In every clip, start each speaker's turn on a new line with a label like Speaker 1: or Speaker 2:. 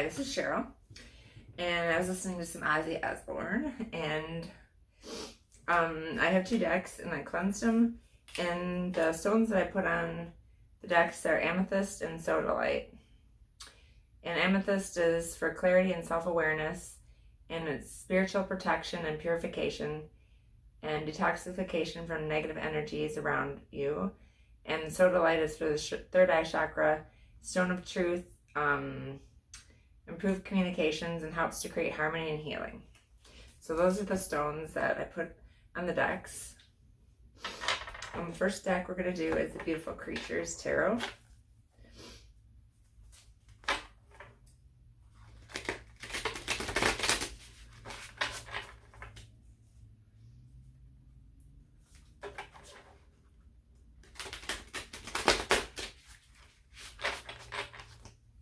Speaker 1: this is Cheryl, and I was listening to some Ozzy Osbourne, and I have 2 decks, and I cleansed them, and the stones that I put on the decks are amethyst and sodalite. And amethyst is for clarity and self-awareness, and it's spiritual protection and purification and detoxification from negative energies around you. And sodalite is for the third eye chakra, stone of truth, improved communications, and helps to create harmony and healing. So those are the stones that I put on the decks. The first deck we're going to do is the Beautiful Creatures Tarot.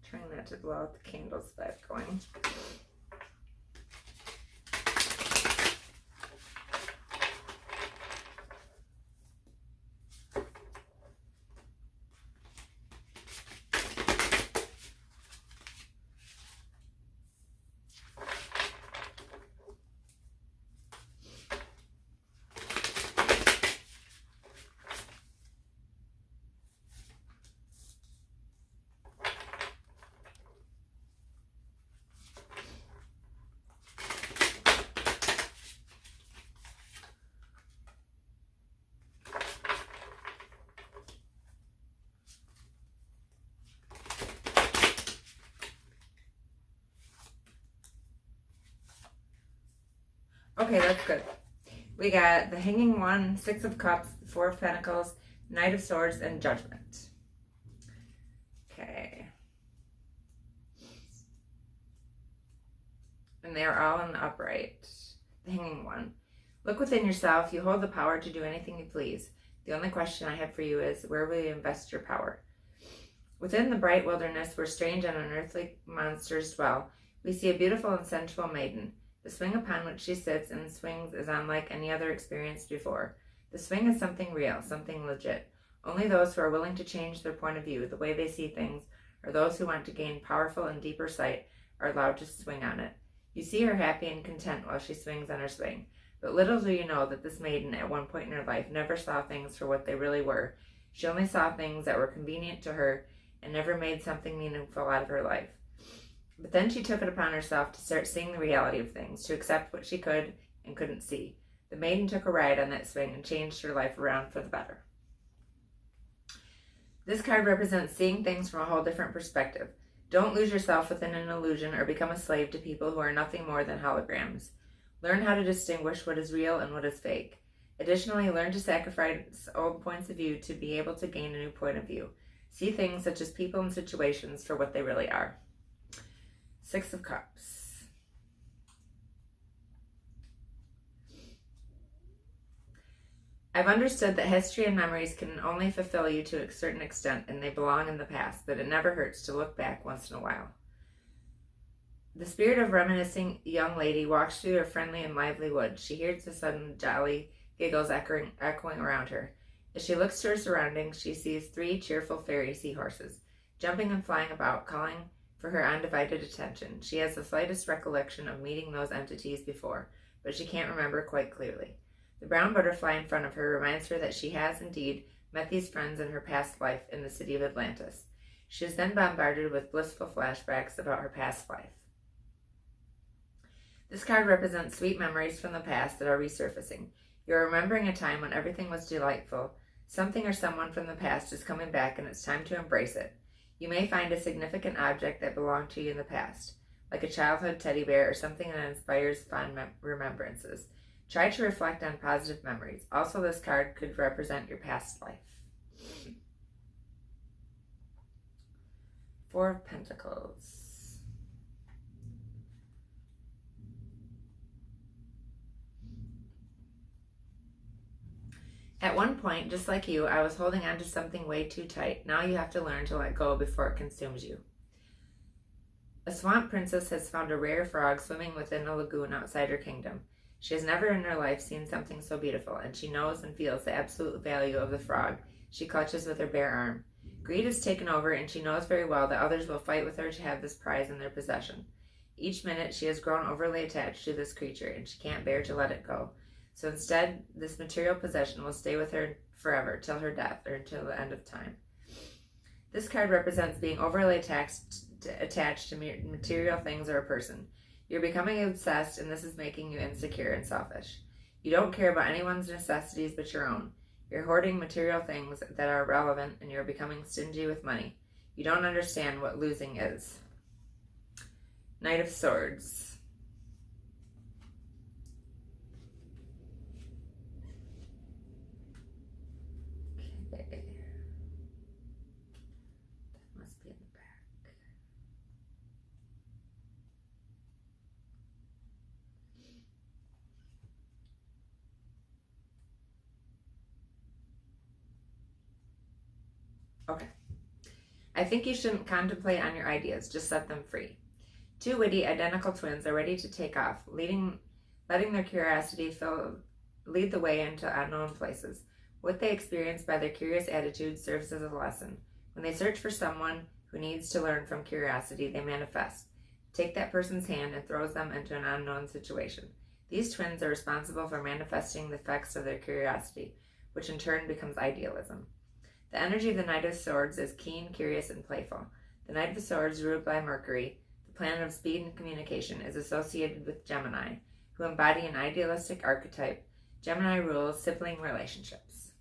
Speaker 1: Trying not to blow out the candles that I have going. Okay, that's good. We got the Hanging One, 6 of Cups, 4 of Pentacles, Knight of Swords, and Judgment. Okay. And they are all in the upright. The Hanging One. Look within yourself. You hold the power to do anything you please. The only question I have for you is, where will you invest your power? Within the bright wilderness where strange and unearthly monsters dwell, we see a beautiful and sensual maiden. The swing upon which she sits and swings is unlike any other experienced before. The swing is something real, something legit. Only those who are willing to change their point of view, the way they see things, or those who want to gain powerful and deeper sight, are allowed to swing on it. You see her happy and content while she swings on her swing. But little do you know that this maiden, at one point in her life, never saw things for what they really were. She only saw things that were convenient to her and never made something meaningful out of her life. But then she took it upon herself to start seeing the reality of things, to accept what she could and couldn't see. The maiden took a ride on that swing and changed her life around for the better. This card represents seeing things from a whole different perspective. Don't lose yourself within an illusion or become a slave to people who are nothing more than holograms. Learn how to distinguish what is real and what is fake. Additionally, learn to sacrifice old points of view to be able to gain a new point of view. See things such as people and situations for what they really are. 6 of Cups. I've understood that history and memories can only fulfill you to a certain extent, and they belong in the past, but it never hurts to look back once in a while. The spirit of reminiscing young lady walks through a friendly and lively wood. She hears the sudden jolly giggles echoing around her. As she looks to her surroundings, she sees 3 cheerful fairy seahorses, jumping and flying about, calling for her undivided attention. She has the slightest recollection of meeting those entities before, but she can't remember quite clearly. The brown butterfly in front of her reminds her that she has indeed met these friends in her past life in the city of Atlantis. She is then bombarded with blissful flashbacks about her past life. This card represents sweet memories from the past that are resurfacing. You're remembering a time when everything was delightful. Something or someone from the past is coming back, and it's time to embrace it. You may find a significant object that belonged to you in the past, like a childhood teddy bear or something that inspires fond remembrances. Try to reflect on positive memories. Also, this card could represent your past life. 4 of Pentacles. At one point, just like you, I was holding on to something way too tight. Now you have to learn to let go before it consumes you. A swamp princess has found a rare frog swimming within a lagoon outside her kingdom. She has never in her life seen something so beautiful, and she knows and feels the absolute value of the frog she clutches with her bare arm. Greed has taken over, and she knows very well that others will fight with her to have this prize in their possession. Each minute she has grown overly attached to this creature, and she can't bear to let it go. So instead, this material possession will stay with her forever, till her death, or until the end of time. This card represents being overly attached to material things or a person. You're becoming obsessed, and this is making you insecure and selfish. You don't care about anyone's necessities but your own. You're hoarding material things that are relevant, and you're becoming stingy with money. You don't understand what losing is. Knight of Swords. Okay. That must be in the back. Okay. I think you shouldn't contemplate on your ideas, just set them free. Two witty, identical twins are ready to take off, letting their curiosity lead the way into unknown places. What they experience by their curious attitude serves as a lesson. When they search for someone who needs to learn from curiosity, they manifest. Take that person's hand and throws them into an unknown situation. These twins are responsible for manifesting the effects of their curiosity, which in turn becomes idealism. The energy of the Knight of Swords is keen, curious, and playful. The Knight of Swords, ruled by Mercury, the planet of speed and communication, is associated with Gemini, who embody an idealistic archetype. Gemini rules sibling relationships.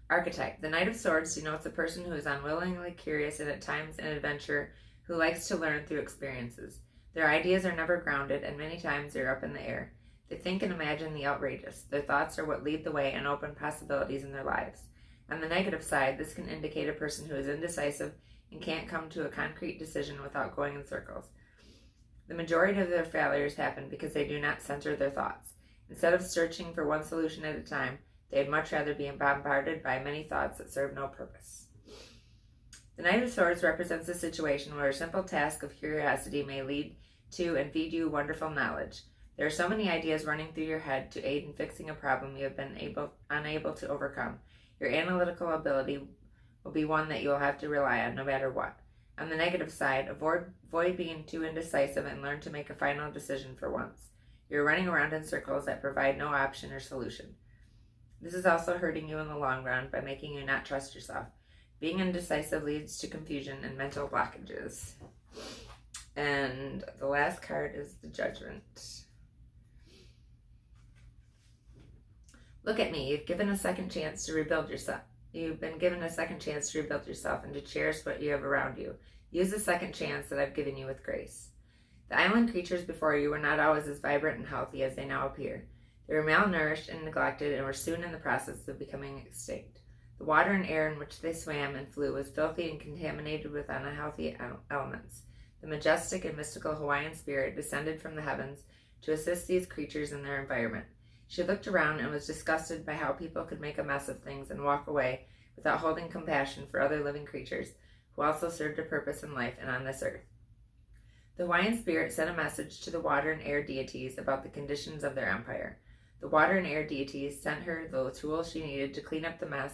Speaker 1: Archetype. The Knight of Swords denotes a person who is unwillingly curious and at times an adventurer who likes to learn through experiences. Their ideas are never grounded, and many times they're up in the air. They think and imagine the outrageous. Their thoughts are what lead the way and open possibilities in their lives. On the negative side, this can indicate a person who is indecisive and can't come to a concrete decision without going in circles. The majority of their failures happen because they do not center their thoughts. Instead of searching for one solution at a time, they'd much rather be bombarded by many thoughts that serve no purpose. The Knight of Swords represents a situation where a simple task of curiosity may lead to and feed you wonderful knowledge. There are so many ideas running through your head to aid in fixing a problem you have been unable to overcome. Your analytical ability will be one that you will have to rely on no matter what. On the negative side, avoid being too indecisive and learn to make a final decision for once. You're running around in circles that provide no option or solution. This is also hurting you in the long run by making you not trust yourself. Being indecisive leads to confusion and mental blockages. And the last card is the Judgment. Look at me. You've given a second chance to rebuild yourself. You've been given a second chance to rebuild yourself and to cherish what you have around you. Use the second chance that I've given you with grace. The island creatures before you were not always as vibrant and healthy as they now appear. They were malnourished and neglected and were soon in the process of becoming extinct. The water and air in which they swam and flew was filthy and contaminated with unhealthy elements. The majestic and mystical Hawaiian spirit descended from the heavens to assist these creatures in their environment. She looked around and was disgusted by how people could make a mess of things and walk away without holding compassion for other living creatures who also served a purpose in life and on this earth. The Hawaiian spirit sent a message to the water and air deities about the conditions of their empire. The water and air deities sent her the tools she needed to clean up the mess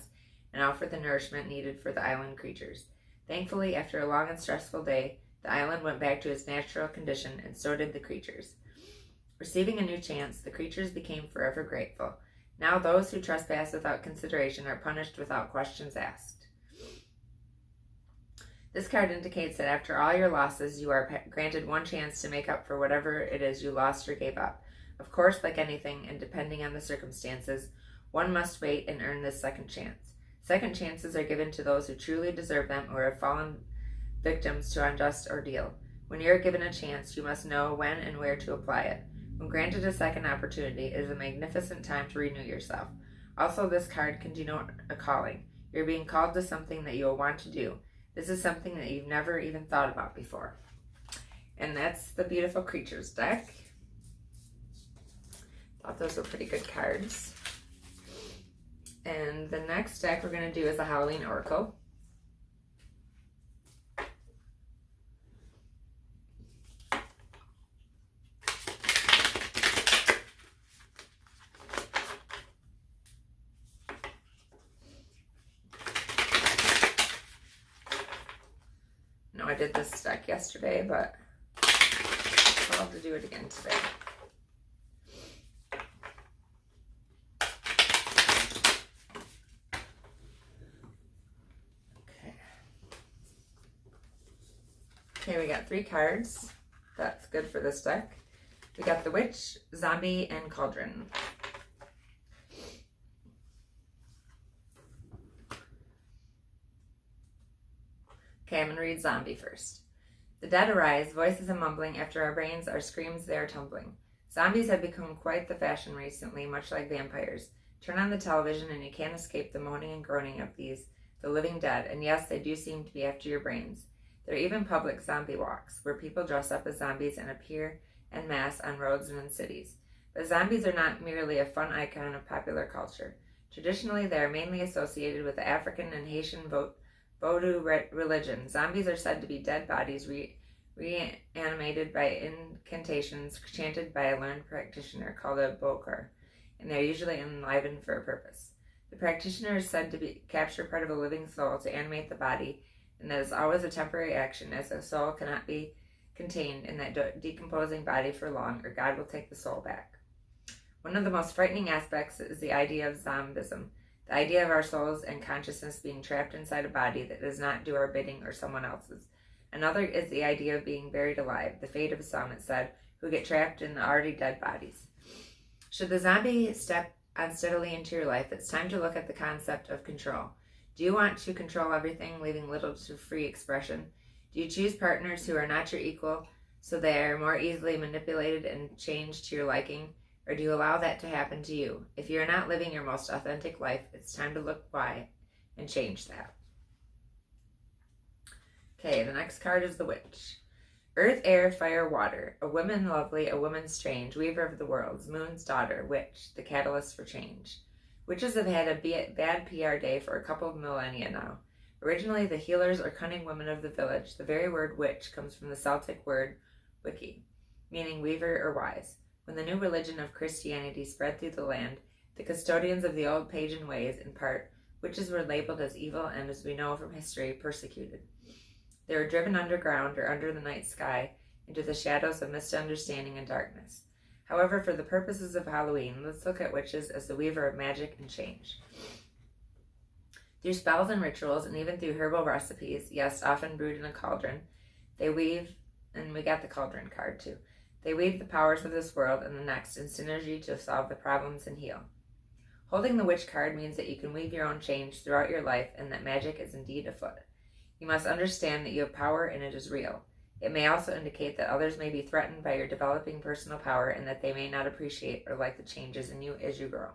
Speaker 1: and offer the nourishment needed for the island creatures. Thankfully, after a long and stressful day, the island went back to its natural condition, and so did the creatures. Receiving a new chance, the creatures became forever grateful. Now those who trespass without consideration are punished without questions asked. This card indicates that after all your losses, you are granted one chance to make up for whatever it is you lost or gave up. Of course, like anything, and depending on the circumstances, one must wait and earn this second chance. Second chances are given to those who truly deserve them or have fallen victims to unjust ordeal. When you are given a chance, you must know when and where to apply it. When granted a second opportunity, it is a magnificent time to renew yourself. Also, this card can denote a calling. You're being called to something that you will want to do. This is something that you've never even thought about before. And that's the Beautiful Creatures deck. Thought those were pretty good cards. And the next deck we're going to do is a Halloween Oracle. know I did this stack yesterday, but I'll have to do it again today. Okay, we got 3 cards. That's good for this deck. We got the Witch, Zombie, and Cauldron. Okay, I'm going to read Zombie first. The dead arise, voices and mumbling, after our brains are screams they are tumbling. Zombies have become quite the fashion recently, much like vampires. Turn on the television and you can't escape the moaning and groaning of these, the living dead, and yes, they do seem to be after your brains. There are even public zombie walks, where people dress up as zombies and appear en masse on roads and in cities. But zombies are not merely a fun icon of popular culture. Traditionally, they are mainly associated with the African and Haitian Vodou religion. Zombies are said to be dead bodies reanimated by incantations chanted by a learned practitioner called a bokor, and they are usually enlivened for a purpose. The practitioner is said to capture part of a living soul to animate the body, and that is always a temporary action, as the soul cannot be contained in that decomposing body for long, or God will take the soul back. One of the most frightening aspects is the idea of zombism, the idea of our souls and consciousness being trapped inside a body that does not do our bidding or someone else's. Another is the idea of being buried alive, the fate of some, it said, who get trapped in the already dead bodies. Should the zombie step unsteadily into your life, it's time to look at the concept of control. Do you want to control everything, leaving little to free expression? Do you choose partners who are not your equal, so they are more easily manipulated and changed to your liking? Or do you allow that to happen to you? If you are not living your most authentic life, it's time to look why and change that. Okay, the next card is the Witch. Earth, air, fire, water. A woman lovely, a woman strange, weaver of the worlds, moon's daughter, witch, the catalyst for change. Witches have had a bad PR day for a couple of millennia now. Originally, the healers or cunning women of the village. The very word witch comes from the Celtic word wiki, meaning weaver or wise. When the new religion of Christianity spread through the land, the custodians of the old pagan ways, in part, witches were labeled as evil and, as we know from history, persecuted. They were driven underground or under the night sky into the shadows of misunderstanding and darkness. However, for the purposes of Halloween, let's look at witches as the weaver of magic and change. Through spells and rituals, and even through herbal recipes, yes, often brewed in a cauldron, they weave, and we got the cauldron card too, they weave the powers of this world and the next in synergy to solve the problems and heal. Holding the witch card means that you can weave your own change throughout your life and that magic is indeed afoot. You must understand that you have power and it is real. It may also indicate that others may be threatened by your developing personal power and that they may not appreciate or like the changes in you as you grow.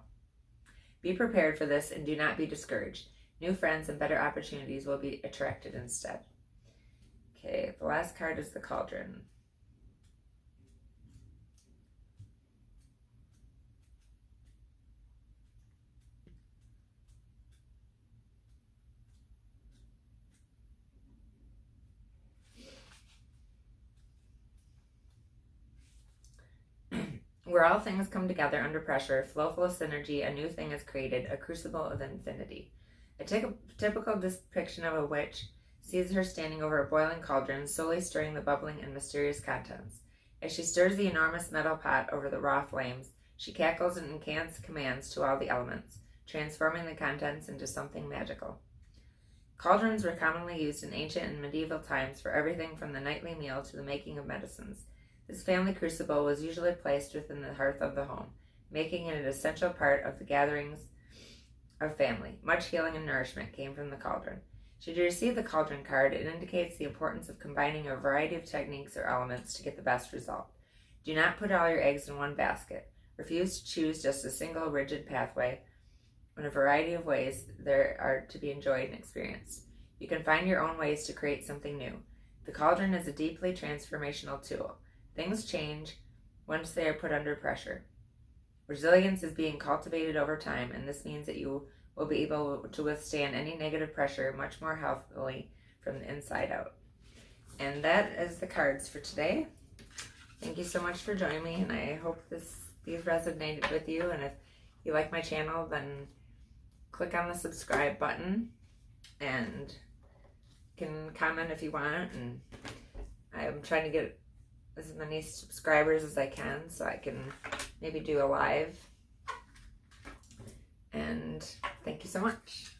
Speaker 1: Be prepared for this and do not be discouraged. New friends and better opportunities will be attracted instead. Okay, the last card is the Cauldron. Where all things come together under pressure, flowful synergy, a new thing is created, a crucible of infinity. A typical depiction of a witch sees her standing over a boiling cauldron, slowly stirring the bubbling and mysterious contents. As she stirs the enormous metal pot over the raw flames, she cackles and incants commands to all the elements, transforming the contents into something magical. Cauldrons were commonly used in ancient and medieval times for everything from the nightly meal to the making of medicines. This family crucible was usually placed within the hearth of the home, making it an essential part of the gatherings of family. Much healing and nourishment came from the cauldron. Should you receive the Cauldron card, it indicates the importance of combining a variety of techniques or elements to get the best result. Do not put all your eggs in one basket. Refuse to choose just a single rigid pathway in a variety of ways there are to be enjoyed and experienced. You can find your own ways to create something new. The Cauldron is a deeply transformational tool. Things change once they are put under pressure. Resilience is being cultivated over time, and this means that you will be able to withstand any negative pressure much more healthily from the inside out. And that is the cards for today. Thank you so much for joining me, and I hope these resonated with you. And if you like my channel, then click on the subscribe button and can comment if you want, and I'm trying to get as many subscribers as I can so I can maybe do a live. And thank you so much.